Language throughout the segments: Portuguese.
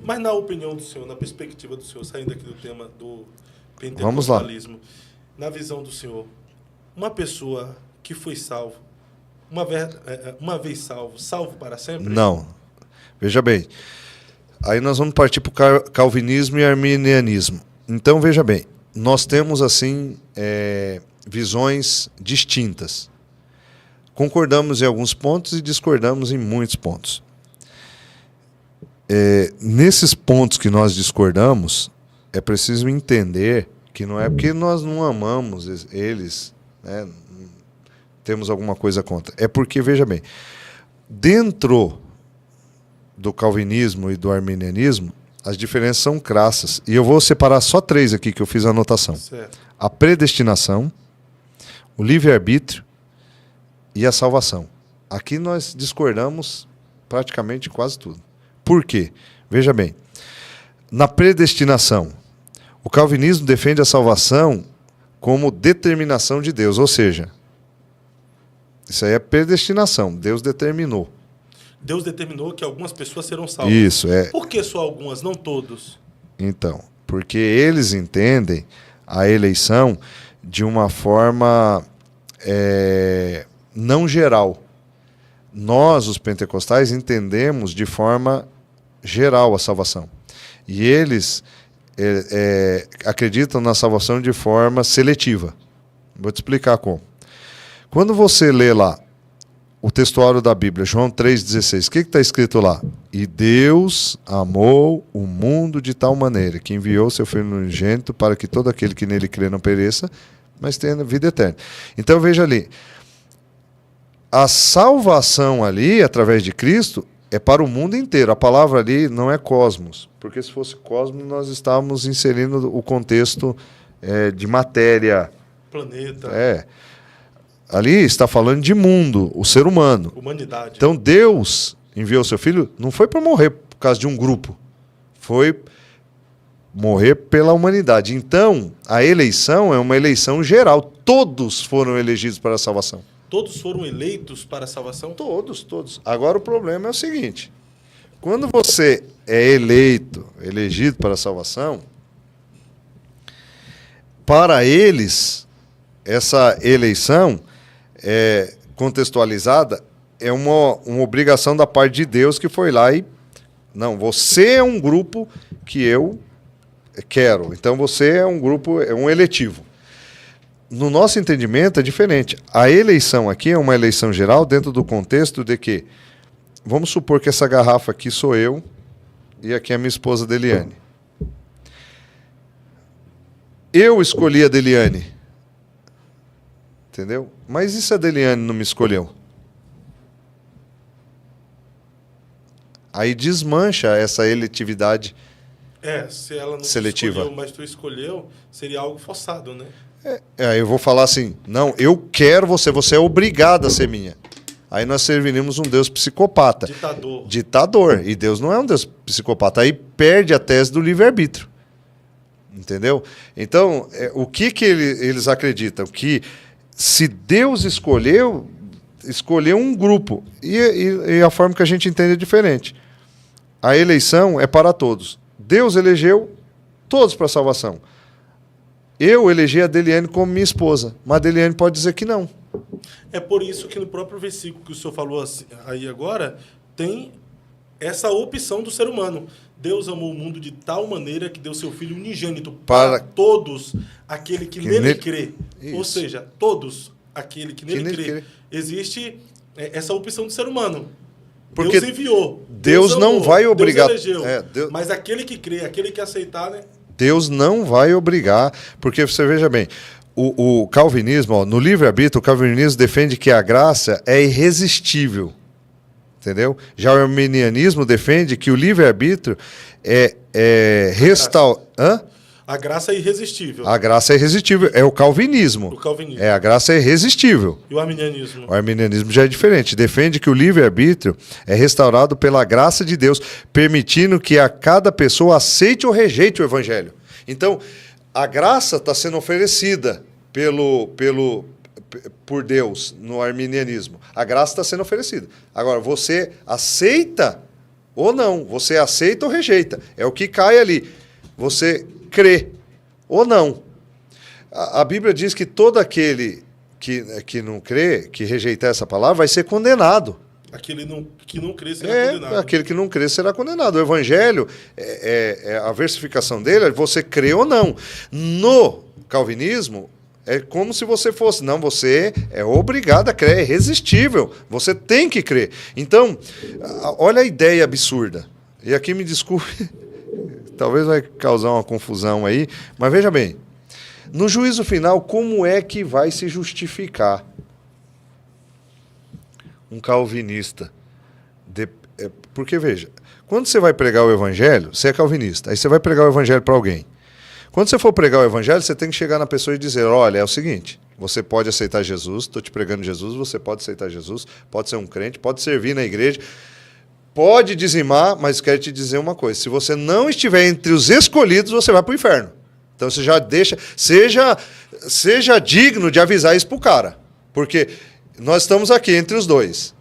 Mas na opinião do senhor, na perspectiva do senhor, saindo aqui do tema do Vamos lá. pentecostalismo, na visão do senhor, uma pessoa que foi salvo, uma vez salvo, salvo para sempre? Não. Veja bem. Aí nós vamos partir para o calvinismo e arminianismo. Então, veja bem, nós temos, assim, visões distintas. Concordamos em alguns pontos e discordamos em muitos pontos. Nesses pontos que nós discordamos, é preciso entender que não é porque nós não amamos eles, né, temos alguma coisa contra. É porque, veja bem, dentro do calvinismo e do arminianismo, as diferenças são crassas. E eu vou separar só 3 aqui que eu fiz a anotação. Certo. A predestinação, o livre-arbítrio e a salvação. Aqui nós discordamos praticamente quase tudo. Por quê? Veja bem, na predestinação, o calvinismo defende a salvação como determinação de Deus, ou seja, isso aí é predestinação, Deus determinou. Deus determinou que algumas pessoas serão salvas. Isso, é. Por que só algumas, não todos? Então, porque eles entendem a eleição de uma forma não geral. Nós, os pentecostais, entendemos de forma geral a salvação. E eles acreditam na salvação de forma seletiva. Vou te explicar como. Quando você lê lá o textuário da Bíblia, João 3,16, o que está escrito lá? E Deus amou o mundo de tal maneira que enviou seu Filho unigênito para que todo aquele que nele crê não pereça, mas tenha vida eterna. Então veja ali, a salvação ali, através de Cristo, é para o mundo inteiro. A palavra ali não é cosmos, porque se fosse cosmos nós estávamos inserindo o contexto de matéria. Planeta. Ali está falando de mundo, o ser humano. Humanidade. Então Deus enviou seu Filho, não foi para morrer por causa de um grupo, foi morrer pela humanidade. Então, a eleição é uma eleição geral. Todos foram elegidos para a salvação. Todos foram eleitos para a salvação? Todos. Agora o problema é o seguinte, quando você é elegido para a salvação, para eles, essa eleição contextualizada é uma obrigação da parte de Deus que foi lá e... Não, você é um grupo que eu quero. Então você é um grupo, é um eletivo. No nosso entendimento é diferente. A eleição aqui é uma eleição geral dentro do contexto de que, vamos supor que essa garrafa aqui sou eu e aqui é a minha esposa Deliane. Eu escolhi a Deliane. Entendeu? Mas e se a Deliane não me escolheu? Aí desmancha essa eletividade se ela não seletiva. Escolheu, mas tu escolheu, seria algo forçado, né? Eu vou falar assim, não, eu quero você é obrigado a ser minha. Aí nós serviríamos um Deus psicopata. Ditador. E Deus não é um Deus psicopata. Aí perde a tese do livre-arbítrio. Entendeu? Então, o que eles acreditam? Que se Deus escolheu um grupo. E a forma que a gente entende é diferente. A eleição é para todos. Deus elegeu todos para a salvação. Eu elegi a Deliane como minha esposa, mas a Deliane pode dizer que não. É por isso que no próprio versículo que o senhor falou aí agora, tem essa opção do ser humano. Deus amou o mundo de tal maneira que deu seu Filho unigênito para todos aquele que nele crê. Isso. Ou seja, todos aquele que nele crê. Existe essa opção do ser humano. Porque Deus enviou. Deus não vai obrigar. Deus elegeu. Mas aquele que crê, aquele que aceitar, né? Deus não vai obrigar, porque você veja bem, o calvinismo, no livre-arbítrio, o calvinismo defende que a graça é irresistível. Entendeu? Já o arminianismo defende que o livre-arbítrio A graça é irresistível. A graça é irresistível. É o calvinismo. A graça é irresistível. E o arminianismo? O arminianismo já é diferente. Defende que o livre-arbítrio é restaurado pela graça de Deus, permitindo que a cada pessoa aceite ou rejeite o evangelho. Então, a graça está sendo oferecida por Deus no arminianismo. A graça está sendo oferecida. Agora, você aceita ou não. Você aceita ou rejeita. É o que cai ali. Você crê ou não. A Bíblia diz que todo aquele que não crê, que rejeitar essa palavra, vai ser condenado. Aquele que não crê será condenado. Aquele que não crê será condenado. O Evangelho, a versificação dele é você crê ou não. No calvinismo, é como se você fosse. Não, você é obrigado a crer, é irresistível. Você tem que crer. Então, olha a ideia absurda. E aqui me desculpe, talvez vai causar uma confusão aí, mas veja bem. No juízo final, como é que vai se justificar um calvinista? Porque, veja, quando você vai pregar o evangelho, você é calvinista, aí você vai pregar o evangelho para alguém. Quando você for pregar o evangelho, você tem que chegar na pessoa e dizer, olha, é o seguinte, você pode aceitar Jesus, estou te pregando Jesus, você pode aceitar Jesus, pode ser um crente, pode servir na igreja, pode dizimar, mas quero te dizer uma coisa, se você não estiver entre os escolhidos, você vai para o inferno. Então você já deixa, seja digno de avisar isso para o cara, porque nós estamos aqui entre os dois.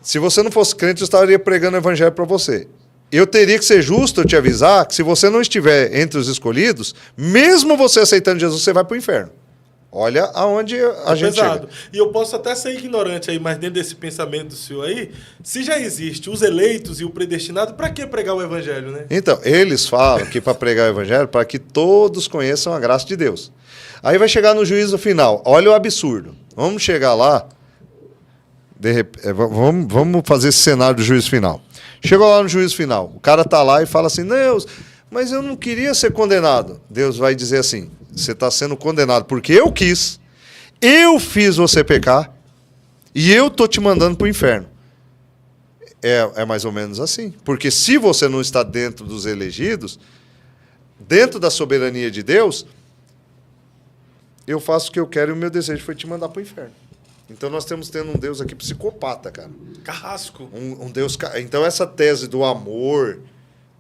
Se você não fosse crente, eu estaria pregando o evangelho para você. Eu teria que ser justo eu te avisar que se você não estiver entre os escolhidos, mesmo você aceitando Jesus, você vai para o inferno. Olha aonde a gente chega. E eu posso até ser ignorante aí, mas dentro desse pensamento do senhor aí, se já existe os eleitos e o predestinado, para que pregar o evangelho, né? Então, eles falam que para pregar o evangelho, para que todos conheçam a graça de Deus. Aí vai chegar no juízo final. Olha o absurdo. Vamos chegar lá, vamos fazer esse cenário do juízo final. Chegou lá no juízo final, o cara está lá e fala assim, Deus, mas eu não queria ser condenado. Deus vai dizer assim, você está sendo condenado porque eu quis, eu fiz você pecar e eu estou te mandando para o inferno. É mais ou menos assim. Porque se você não está dentro dos elegidos, dentro da soberania de Deus, eu faço o que eu quero e o meu desejo foi te mandar para o inferno. Então nós temos tendo um Deus aqui psicopata, cara. Carrasco. Um Deus... Então essa tese do amor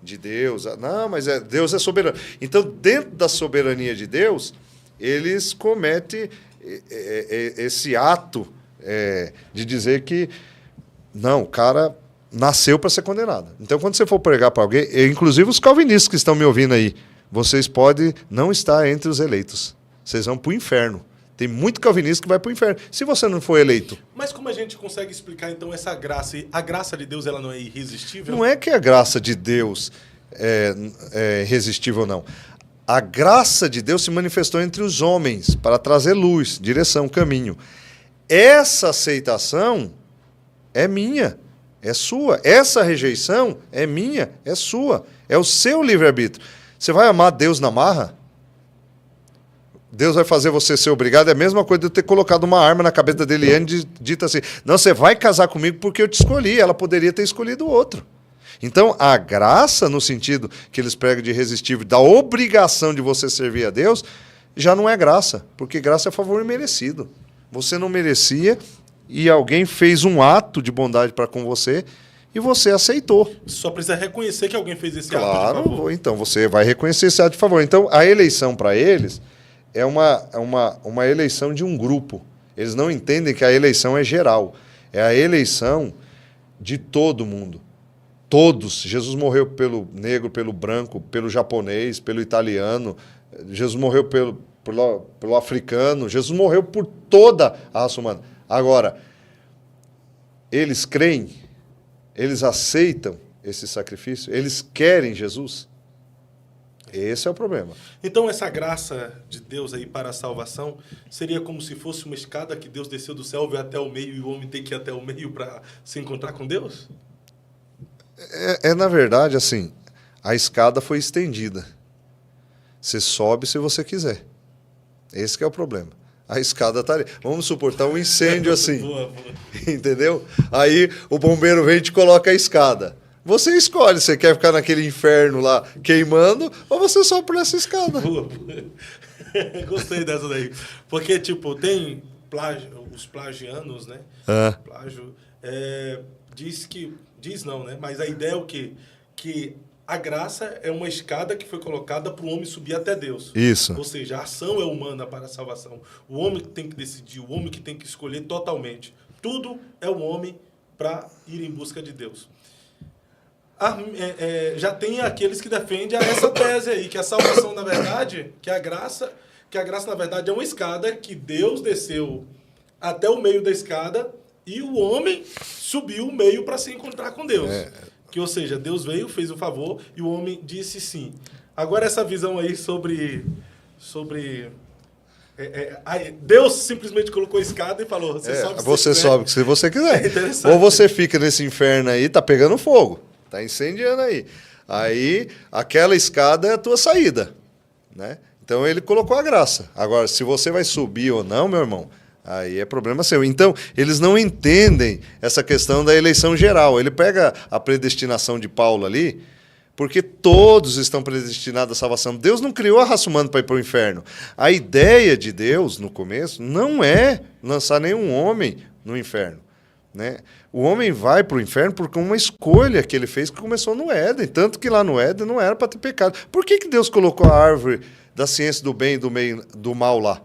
de Deus... Não, mas Deus é soberano. Então, dentro da soberania de Deus, eles cometem esse ato de dizer que não, o cara nasceu para ser condenado. Então, quando você for pregar para alguém, inclusive os calvinistas que estão me ouvindo aí, vocês podem não estar entre os eleitos. Vocês vão para o inferno. Tem muito calvinista que vai para o inferno, se você não for eleito. Mas como a gente consegue explicar, então, essa graça? A graça de Deus, ela não é irresistível? Não é que a graça de Deus é irresistível, não. A graça de Deus se manifestou entre os homens para trazer luz, direção, caminho. Essa aceitação é minha, é sua. Essa rejeição é minha, é sua. É o seu livre-arbítrio. Você vai amar Deus na marra? Deus vai fazer você ser obrigado, é a mesma coisa de eu ter colocado uma arma na cabeça da Eliane e dito assim, não, você vai casar comigo porque eu te escolhi, ela poderia ter escolhido outro. Então, a graça, no sentido que eles pregam de irresistível, da obrigação de você servir a Deus, já não é graça, porque graça é favor imerecido. Você não merecia e alguém fez um ato de bondade para com você e você aceitou. Só precisa reconhecer que alguém fez esse ato de favor. Claro, então você vai reconhecer esse ato de favor. Então, a eleição para eles... é uma eleição de um grupo. Eles não entendem que a eleição é geral. É a eleição de todo mundo. Todos. Jesus morreu pelo negro, pelo branco, pelo japonês, pelo italiano. Jesus morreu pelo africano. Jesus morreu por toda a raça humana. Agora, eles creem, eles aceitam esse sacrifício, eles querem Jesus. Esse é o problema. Então, essa graça de Deus aí para a salvação seria como se fosse uma escada que Deus desceu do céu, veio até o meio e o homem tem que ir até o meio para se encontrar com Deus? Na verdade, assim, a escada foi estendida. Você sobe se você quiser. Esse que é o problema. A escada está ali. Vamos suportar um incêndio assim. Boa. Entendeu? Aí o bombeiro vem e te coloca a escada. Você escolhe, você quer ficar naquele inferno lá queimando ou você sobe por essa escada. Gostei dessa daí. Porque, tipo, tem os plagianos, né? Plágio. Diz não, né? Mas a ideia é o quê? Que a graça é uma escada que foi colocada para o homem subir até Deus. Isso. Ou seja, a ação é humana para a salvação. O homem que tem que decidir, o homem que tem que escolher totalmente. Tudo é o homem para ir em busca de Deus. já tem aqueles que defendem essa tese aí, que a salvação, na verdade, que a graça, na verdade, é uma escada que Deus desceu até o meio da escada e o homem subiu o meio para se encontrar com Deus. Ou seja, Deus veio, fez o favor e o homem disse sim. Agora, essa visão aí sobre Deus simplesmente colocou a escada e falou, você sobe se você quiser. Ou você fica nesse inferno aí, tá pegando fogo, tá incendiando aí. Aí, aquela escada é a tua saída, né? Então, ele colocou a graça. Agora, se você vai subir ou não, meu irmão, aí é problema seu. Então, eles não entendem essa questão da eleição geral. Ele pega a predestinação de Paulo ali, porque todos estão predestinados à salvação. Deus não criou a raça humana para ir para o inferno. A ideia de Deus, no começo, não é lançar nenhum homem no inferno, né? O homem vai para o inferno porque uma escolha que ele fez que começou no Éden. Tanto que lá no Éden não era para ter pecado. Por que Deus colocou a árvore da ciência do bem e do mal lá?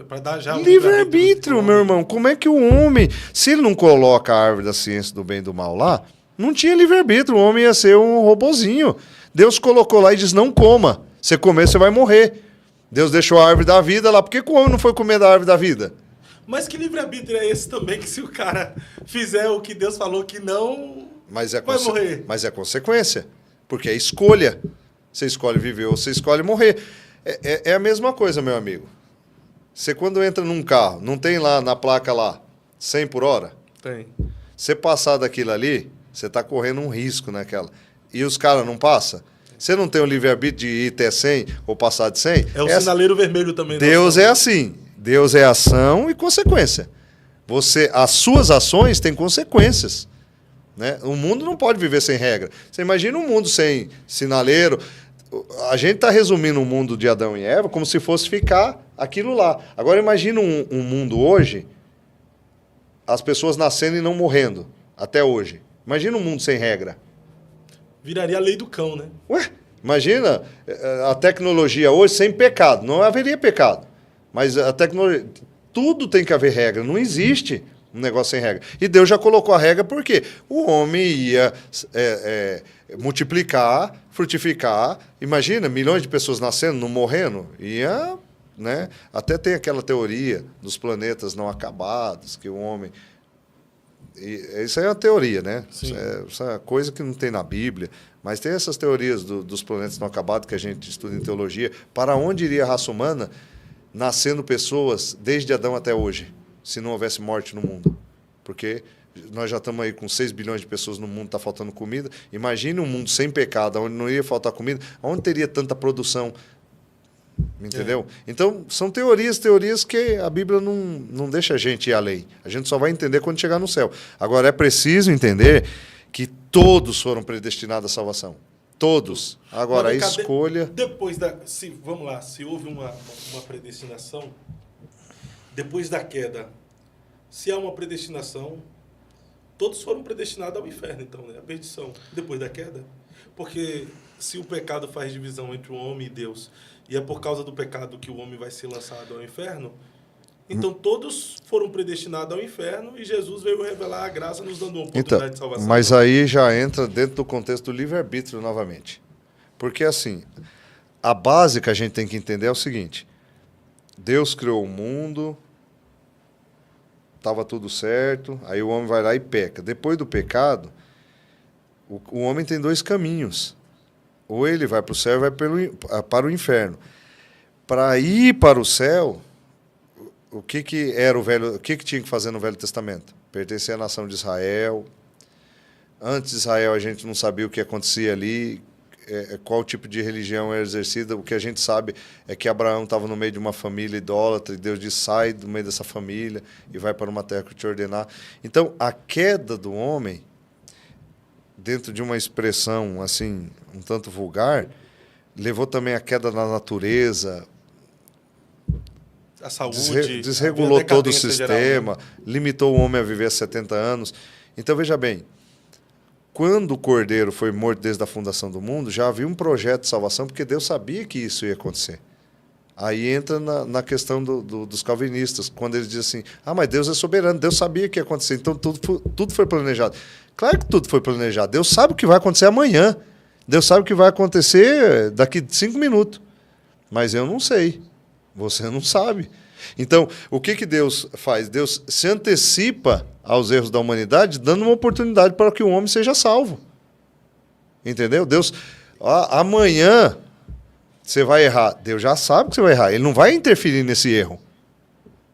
Para dar já livre-arbítrio, meu irmão. Como é que o homem, se ele não coloca a árvore da ciência do bem e do mal lá, não tinha livre-arbítrio, o homem ia ser um robozinho. Deus colocou lá e diz, não coma. Se comer, você vai morrer. Deus deixou a árvore da vida lá. Por que o homem não foi comer da árvore da vida? Mas que livre-arbítrio é esse também, que se o cara fizer o que Deus falou que não, vai morrer? Mas é consequência, porque é escolha. Você escolhe viver ou você escolhe morrer. É a mesma coisa, meu amigo. Você quando entra num carro, não tem lá na placa lá 100 por hora? Tem. Você passar daquilo ali, você está correndo um risco naquela. E os caras não passam? Você não tem o livre-arbítrio de ir até 100 ou passar de 100? É o sinaleiro vermelho também. Deus é assim. Deus é ação e consequência. As suas ações têm consequências, né? O mundo não pode viver sem regra. Você imagina um mundo sem sinaleiro. A gente está resumindo o mundo de Adão e Eva como se fosse ficar aquilo lá. Agora imagina um mundo hoje, as pessoas nascendo e não morrendo, até hoje. Imagina um mundo sem regra. Viraria a lei do cão, né? Ué, imagina a tecnologia hoje sem pecado. Não haveria pecado. Mas a tecnologia, tudo tem que haver regra. Não existe um negócio sem regra. E Deus já colocou a regra porque o homem ia multiplicar, frutificar. Imagina, milhões de pessoas nascendo, não morrendo. Ia, né? Até tem aquela teoria dos planetas não acabados, que o homem... Isso aí é uma teoria, né? Isso é coisa que não tem na Bíblia. Mas tem essas teorias dos planetas não acabados que a gente estuda em teologia. Para onde iria a raça humana nascendo pessoas desde Adão até hoje, se não houvesse morte no mundo? Porque nós já estamos aí com 6 bilhões de pessoas no mundo, está faltando comida. Imagine um mundo sem pecado, onde não ia faltar comida, onde teria tanta produção? Entendeu? Então, são teorias que a Bíblia não deixa a gente ir além. A gente só vai entender quando chegar no céu. Agora, é preciso entender que todos foram predestinados à salvação. Todos. Agora, a escolha... Depois vamos lá, se houve uma predestinação, depois da queda, se há uma predestinação, todos foram predestinados ao inferno, então, né? A perdição. Depois da queda. Porque se o pecado faz divisão entre o homem e Deus, e é por causa do pecado que o homem vai ser lançado ao inferno, então todos foram predestinados ao inferno e Jesus veio revelar a graça, nos dando uma oportunidade de salvação. Mas aí já entra dentro do contexto do livre-arbítrio novamente. Porque, assim, a base que a gente tem que entender é o seguinte: Deus criou o mundo, estava tudo certo, aí o homem vai lá e peca. Depois do pecado, o homem tem 2 caminhos. Ou ele vai para o céu ou vai para o inferno. Para ir para o céu, o que tinha que fazer no Velho Testamento? Pertencer à nação de Israel. Antes de Israel, a gente não sabia o que acontecia ali, qual tipo de religião era exercida. O que a gente sabe é que Abraão estava no meio de uma família idólatra e Deus disse: sai do meio dessa família e vai para uma terra que eu te ordenar. Então, a queda do homem, dentro de uma expressão assim um tanto vulgar, levou também a queda da natureza, a saúde, desregulou todo o sistema, geral, né? Limitou o homem a viver 70 anos. Então, veja bem, quando o Cordeiro foi morto desde a fundação do mundo, já havia um projeto de salvação, porque Deus sabia que isso ia acontecer. Aí entra na questão dos calvinistas, quando eles dizem assim: mas Deus é soberano, Deus sabia que ia acontecer, então tudo foi planejado. Claro que tudo foi planejado. Deus sabe o que vai acontecer amanhã. Deus sabe o que vai acontecer daqui 5 minutos. Mas eu não sei. Você não sabe. Então, o que Deus faz? Deus se antecipa aos erros da humanidade, dando uma oportunidade para que o homem seja salvo. Entendeu? Deus, amanhã você vai errar. Deus já sabe que você vai errar. Ele não vai interferir nesse erro.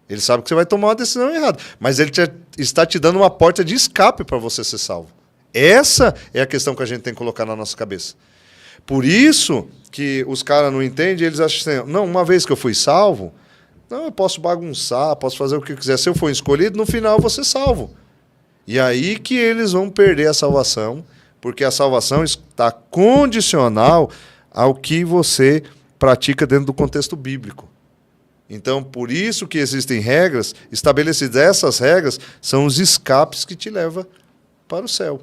Ele sabe que você vai tomar uma decisão errada. Mas ele está te dando uma porta de escape para você ser salvo. Essa é a questão que a gente tem que colocar na nossa cabeça. Por isso que os caras não entendem, eles acham assim, não, uma vez que eu fui salvo, não, eu posso bagunçar, posso fazer o que eu quiser. Se eu for escolhido, no final eu vou ser salvo. E aí que eles vão perder a salvação, porque a salvação está condicional ao que você pratica dentro do contexto bíblico. Então, por isso que existem regras estabelecidas. Essas regras são os escapes que te levam para o céu.